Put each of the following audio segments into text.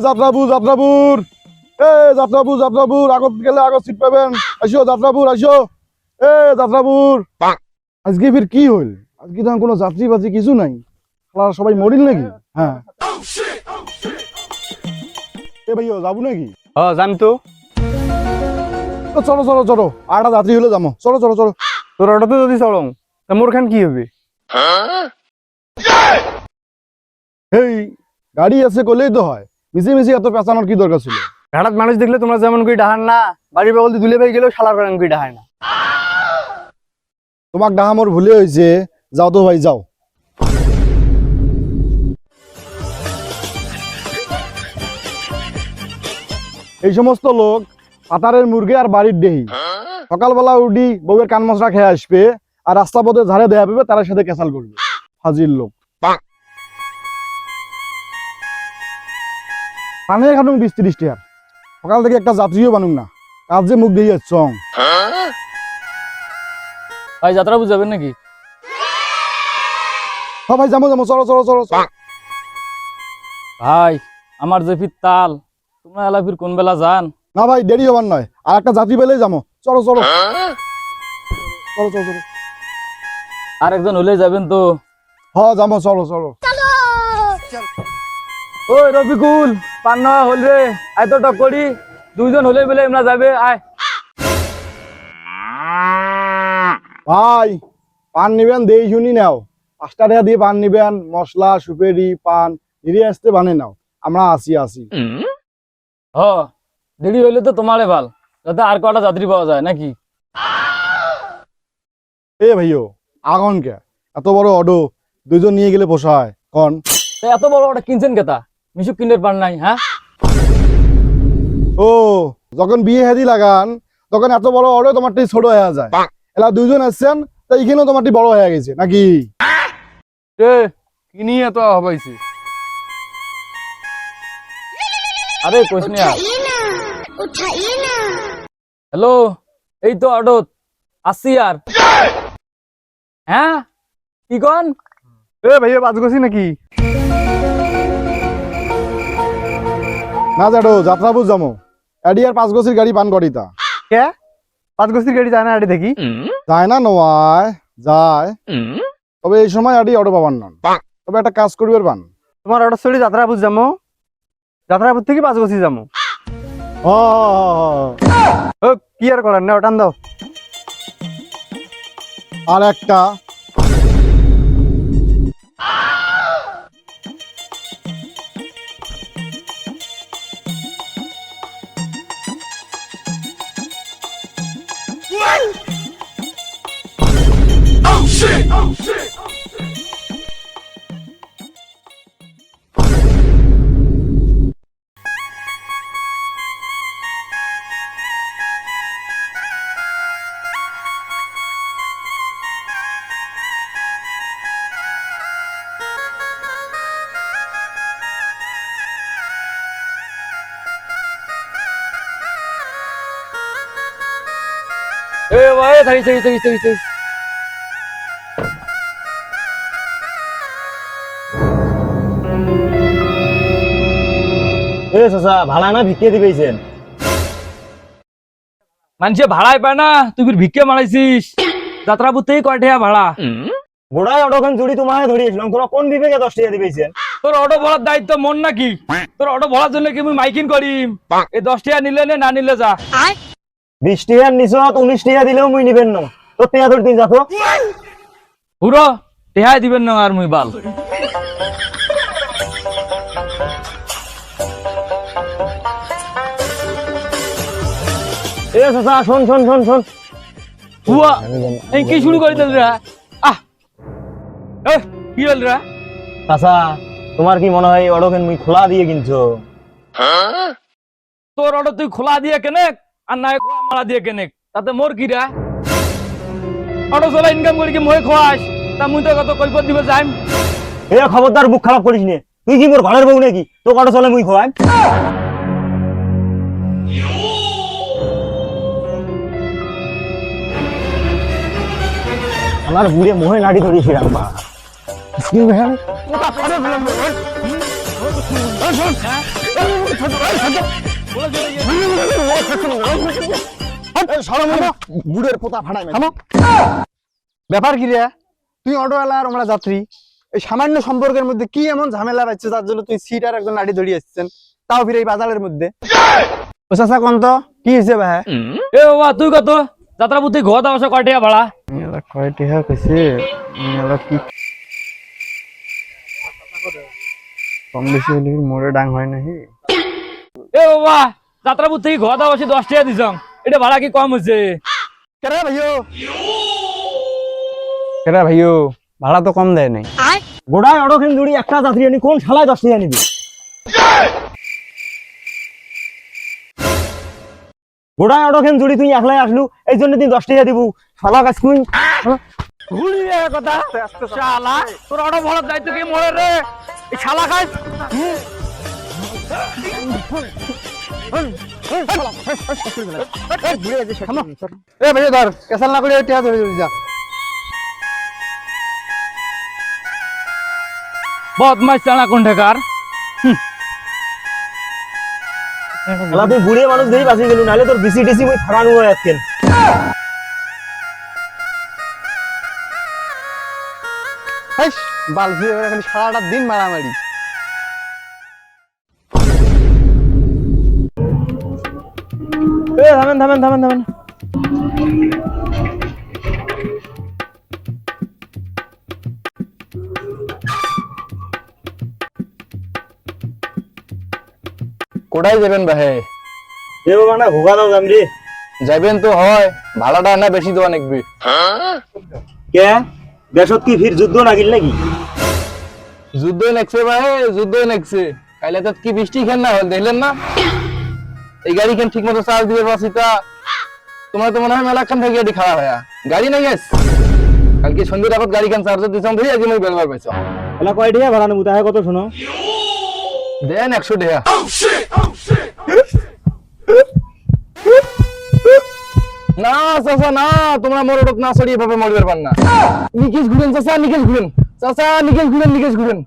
যাত্রাপুর আগত গেলে আগত সিট পাবেন। আসো যাত্রাপুর আসো। যাত্রাপুর আজকে ফির কি হইল? আজকে তো কোনো যাত্রী বাজি কিছু নাই। সবাই মরিল নাকি? হ্যাঁ ভাইও যাবো নাকি? জানি তো। চলো চলো চলো, আটা যাত্রী হলে যাবো। চলো চলো চলো। তোর অটোতে যদি চলং তা মোর খান কি হবে? এই গাড়ি আছে কলেই তো হয়, মিশে মিশে এত পেঁচানোর কি দরকার ছিল? ঘাটাত মানুষ দেখলে তোমরা যেমন করে ডাহান না, বাড়ির বগল দিয়ে দুলে ভাই গেলেও শালার করেন করে ডাহায় না। তোমাক ডাহা মোর ভুলে হয়েছে। যাও তো ভাই যাও। এই সমস্ত লোক পাতারের মুরগি আর বাড়ির দেহি সকালবেলা উঠি বউয়ের কান মশলা খেয়ে আসবে, আর রাস্তা পথে ঝাড়ে দেয়া পেবে তার সাথে ক্যাসাল করবে। ফাজিল লোক। পানি খাটুন 20-30 টাকার, সকাল থেকে একটা যাত্রীও বানুক না, কাজ যে মুখ দিয়ে চং। ভাই যাত্রা বুঝাবেন নাকি? হ্যাঁ ভাই যাবো যাবো, চলো চলো চলো। ভাই আমার যে ফির তাল, তোমরা এলা ফির কোন বেলা যান? না ভাই দেরি হবার নয়, আর একটা যাত্রী পেলেই যাবো। চলো চলো চলো চলো চলো। আর একজন হলে যাবেন তো? হ্যাঁ যাবো, চলো চলো। ওই রফিকুল, পান নেওয়া হল রে, আয় তো টক করি। দুইজন হলে বলে আমরা যাবে, আয়। ভাই পান নিবেন দেই শুনি নাও। 5 টাকা দিয়ে পান নিবেন, মশলা সুপেরি পান নিয়ে আসতে বানে নাও। আমরা আসি। হ, দেরি হইলে তো তোমারে ভাল, যাতে আর কটা যাত্রী পাওয়া যায় নাকি? এ ভাইও আগন কে এত বড় অটো দুইজন নিয়ে গেলে পোষায় কন? এত বড় ওটা কিনছেন কেতা? মিশুক কিনের পান নাই? হ্যাঁ ও যখন বিয়ে হেদি লাগান তখন এত বড় অটো তোমারটি ছোট হয়ে যায়। এলা দুইজন আসছেন তাই এখানেও তোমারটি বড় হয়ে গেছে নাকি? কি নিয়ে এত হবাইছে? আরে কইস নি আর। হ্যালো, এই তো অটো আসছি আর। হ্যাঁ কি কন? ভাইয়া বাজ গছি নাকি? না যাডো যাত্রাপুর যাবো। এডি আর 5 গছির গাড়ি পান করিতা। কে 5 গছির গাড়ি যায় না আড়ি দেখি? যায় না নয়, যায়। তবে এই সময় এডি অটো পাবার না। তবে একটা কাজ করবে পান। তোমার অটো চড়ি যাত্রাপুর যাবো, যাত্রাপুর থেকে 5 গছি যাবো। কি আর করার না, ওটান দাও। আর একটা এ ভাই থাকি। ভাড়া না ভিক্ষে দিবেছেন? মানুষে ভাড়াই পায় না, তুই ফির ভিক্ষে মারাইছিস? যাত্রাপুর থেকে কয় টাকা ভাড়া? গোড়ায় অটোখান চুরি তোমায় ধরিয়েছিলাম, তোমরা কোন বিবেকে 10 টাকা দিবেছেন? তোর অটো ভরার দায়িত্ব মন নাকি? তোর অটো ভরার জন্য কি আমি মাইকিং করি? এই 10 টাকা নিলে নে, না নিলে যা। 20 টাকার নিচত 19 টাকা দিলেও মুই নিবেন না। তোর টাকা ধরতে যাবো পুরো টেহাই দিবেন না আর মুই বাল। শোন। হুয়া এই কি শুরু করে দিল রে? কি হল রে? চাচা, তোমার কি মনে হয় অটোখান মুই খোলা দিয়ে কিনছো? তোর অটো তুই খোলা দিয়ে কেনে আর নাই মারা দিয়ে কেনে, তাতে মোর কি রে? অটো চলা ইনকাম করি কি মই খোয়াস? তা মুই তো কত কৈফত দিবে যাইম। খবরদার মুখ খারাপ করিস নে। তুই কি মোর ঘরের বউ নাকি তো অটো চলে মুই খোয়াই? আমার বুড়ে মোহে নাড়ি ধরিয়েছি রাখবা। বুড়ের পোতা ফাড়াই ব্যাপার কি রে? তুই অটোওয়ালা আর আমরা যাত্রী, এই সামান্য সম্পর্কের মধ্যে কি এমন ঝামেলা পাচ্ছে যার জন্য তুই সিট আর একজন লাঠি ধরিয়ে আসছেন, তাও ফিরে এই বাজারের মধ্যে? ও চাচা কোন তো কি হয়েছে ভাই? এ বাবা তুই কত যাত্রা বুদ্ধি ঘর দাও কয় টাকা ভাড়া? কয় টাকা কইছে? কি কম বেশি হলে কি মোড়ে ডাং হয় নাকি? এ বাবা যাত্রা বুদ্ধি ঘর দাও 10 টাকা দিছ, এটা ভাড়া কি কম হচ্ছে? কেরা ভাইও, কেরা ভাইও, ভাড়া তো কম দেয় নাই। গোড়ায় অটোখান জুড়ি একটা যাত্রী আনি কোন শালায় 10 টাকা নিবি? গোড়ায় অটোখান জুড়ি তুই একলাই আসলু, এই জন্য তুই 10 টাকা দিব। শালা কাজ কুই ঘুরি রে কথা শালা, তোর অটো ভাড়া দায়িত্ব কি মরে রে? এই শালা খাস এ ভাইও ধর, কেসাল না করে টাকা ধরে যা। বদমাইশ চালা কোন ঠেকার। শালা তুই বুড়ে মানুষ দেই বাঁচি গেলু, নাহলে তোর বিসিটিসি মই ফাড়ানো হয় আজকে। হাইস বাল ভিড়ে খালি সারাটা দিন মারামারি। এ থামেন থামেন থামেন থামেন, কোথায় যাবেন ভাই? এ বাবা না ঘোগা দাও যাম রে। যাবেন তো হয়, ভাড়াটা না বেশি দেওয়া নাকবি। কে দেশত কি ফির যুদ্ধ নাগিল নাকি? যুদ্ধ নেকছে ভাই, যুদ্ধ নেকছে। কাইলে তো কি বৃষ্টি খেন না হল দেখলেন না? এই গাড়ি কেন ঠিক মতো চার্জ দিবে পারছি তা তোমরা তো মনে হয় মেলাক্ষণ থেকে গাড়ি খারাপ হয়ে গাড়ি নাই গেছ। কালকে সন্ধ্যের আগত গাড়ি কেন চার্জ দিছাম ধরে আজ মই বেলবার পাইছো। এলা কয় টাকা ভাড়া নেবো তাহে কত শোনো? দেন 100 টাকা। না চাচা না, তোমরা মোরট না ছড়িয়ে ভাবে মরবার পার না। নিকেশ ঘুরেন চাচা, নিকেশ ঘুরেন চাচা, নিকেশ ঘুরেন, নিকেশ ঘুরেন।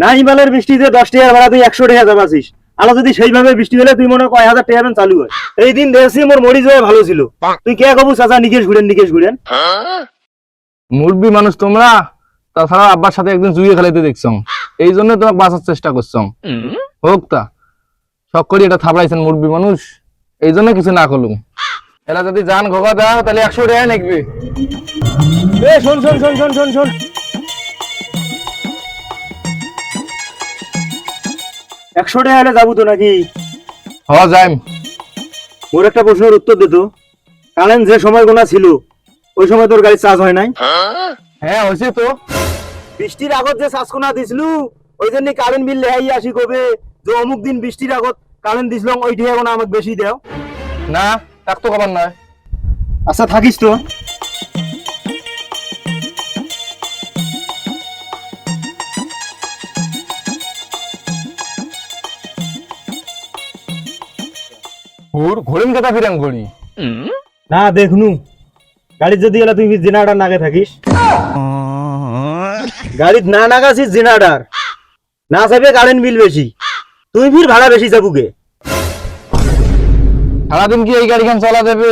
না হিমালয়ের বৃষ্টিতে 10 টাকা ভাড়া তুই 100 টাকা যাবাছিস। আলো যদি সেইভাবে বৃষ্টি হলে তুই মনে কয় 1000 টাকা চালু হয়। এই দিন দেখছি মোর মরি যায় ভালো ছিল। তুই কে কবু চাচা নিকেশ ঘুরেন নিকেশ ঘুরেন? মুরব্বী মানুষ তোমরা, তাছাড়া আব্বার সাথে একদিন জুয়ে খেলাইতে দেখছো, এই জন্য তোমাকে বাঁচার চেষ্টা করছো। হোক তা শখ করি এটা থাপড়াইছেন মুরব্বী মানুষ, এই জন্য কিছু না করলুম। এরা যদি জান ঘোগা দাও তাহলে 100 টাকা নেকবে। এ শোন শোন শোন শোন শোন শোন, 100 টাকা হলে যাবো তো নাকি? হ যাইম। মোর একটা প্রশ্নের উত্তর দে তো। কারেন্ট যে সময় গোনা ছিল ওই সময় তোর গাড়ি চার্জ হয় নাই? হ্যাঁ হয়েছে তো। বৃষ্টির আগত যে চার্জ কোনা দিছিলু ওই জন্য কারেন্ট বিল লেহাই আসি কবে যে অমুক দিন বৃষ্টির আগত কারেন্ট দিছিলাম ওই টাকা কোনা আমাকে বেশি দাও। না তাক তো খবর নয়। আচ্ছা থাকিস তো। ঘুরেন কথা ফিরান ঘড়ি না দেখনু গাড়ির যদি এলা তুই জেনারেটর নাগে থাকিস, গাড়িত না নাগাছিস জেনারেটর না চাইবে কারেন্ট বিল বেশি, তুই ফির ভাড়া বেশি যাবুকে। সারাদিন কি এই গাড়িখান চলা যাবে?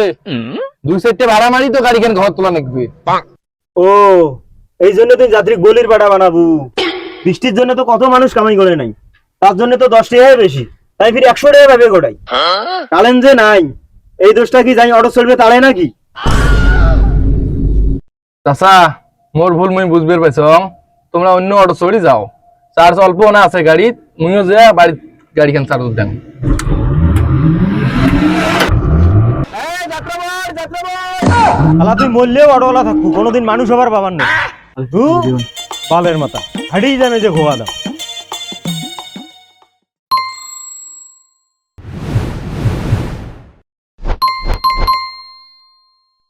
2 সেটে ভাড়া মারি তো গাড়িখান ঘর তোলা নেকবে। ও এই জন্য তুই যাত্রী গলির পাটা বানাবো? বৃষ্টির জন্য তো কত মানুষ কামাই করে নাই, তার জন্য তো 10 টাকাই বেশি, তাই ফির 100 টাকা ভাবে গোটাই। কারেন্ট যে নাই এই দোষটা কি যাই অটো চলবে তাড়ে নাকি? চাচা মোর ভুল মুই বুঝবে পাইছ, তোমরা অন্য অটো চড়ি যাও, চার্জ অল্প না আছে গাড়িত, মুইও যে বাড়ির গাড়িখান চার্জ দেন। আলা তুই মরলেও অটোওয়ালা থাকবো, কোনোদিন মানুষ হবার পাবার না। বালের মাথা হাঁটিয়ে যাবে যে ঘোয়া দাও।